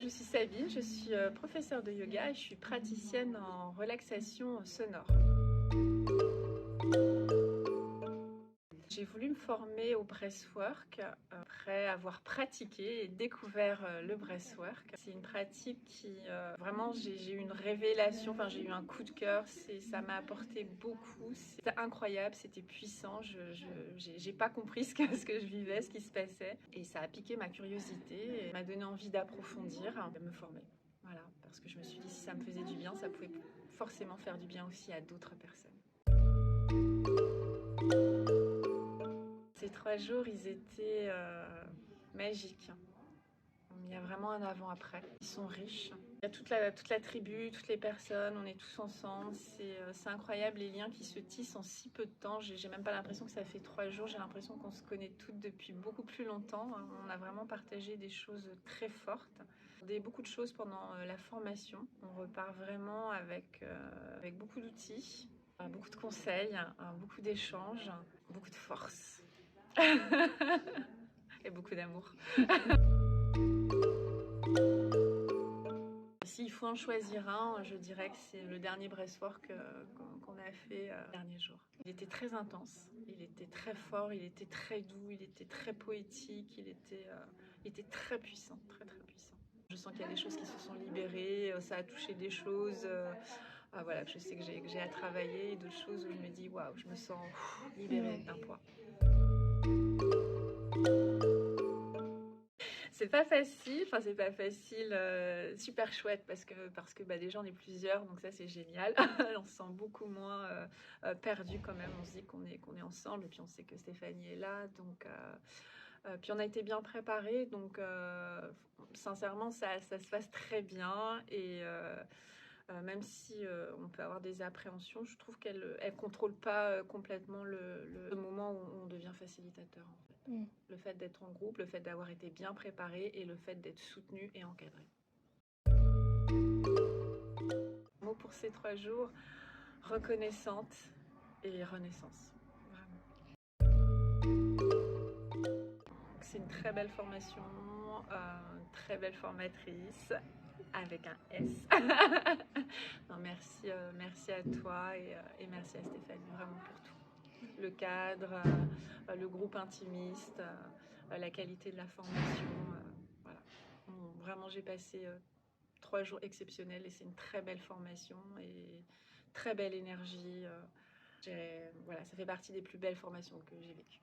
je suis Sabine, je suis professeure de yoga et je suis praticienne en relaxation sonore. J'ai voulu me former au breathwork après avoir pratiqué et découvert le breathwork. C'est une pratique qui vraiment j'ai eu une révélation, enfin j'ai eu un coup de cœur, ça m'a apporté beaucoup, c'était incroyable, c'était puissant, j'ai pas compris ce que je vivais, ce qui se passait et ça a piqué ma curiosité et m'a donné envie d'approfondir, de me former. Voilà, parce que je me suis dit si ça me faisait du bien, ça pouvait forcément faire du bien aussi à d'autres personnes. Ces 3 jours, ils étaient magiques. Il y a vraiment un avant-après. Ils sont riches. Il y a toute la tribu, toutes les personnes, on est tous ensemble. C'est incroyable les liens qui se tissent en si peu de temps. J'ai même pas l'impression que ça fait 3 jours. J'ai l'impression qu'on se connaît toutes depuis beaucoup plus longtemps. On a vraiment partagé des choses très fortes. Beaucoup de choses pendant la formation. On repart vraiment avec beaucoup d'outils, beaucoup de conseils, beaucoup d'échanges, beaucoup de force. Et beaucoup d'amour. S'il faut en choisir un, je dirais que c'est le dernier breathwork qu'on a fait le dernier jour. Il était très intense, il était très fort, il était très doux, il était très poétique, il était très puissant, très très puissant. Je sens qu'il y a des choses qui se sont libérées, ça a touché des choses voilà, je sais que j'ai à travailler et d'autres choses où je me dis waouh, je me sens libérée d'un poids. C'est pas facile, enfin c'est pas facile, super chouette parce que bah, déjà on est plusieurs, donc ça c'est génial. On se sent beaucoup moins perdu quand même, on se dit qu'on est ensemble et puis on sait que Stéphanie est là, donc puis on a été bien préparés, donc sincèrement ça se passe très bien et même si on peut avoir des appréhensions, je trouve qu'elle contrôle pas complètement le moment où on devient facilitateur en fait. Le fait d'être en groupe, le fait d'avoir été bien préparé et le fait d'être soutenu et encadré. Mot pour ces 3 jours, reconnaissante et renaissance. C'est une très belle formation, très belle formatrice, avec un S. Non, merci à toi et merci à Stéphanie, vraiment pour tout. Le cadre, le groupe intimiste, la qualité de la formation, voilà. Vraiment, j'ai passé 3 jours exceptionnels et c'est une très belle formation et très belle énergie. Voilà, ça fait partie des plus belles formations que j'ai vécues.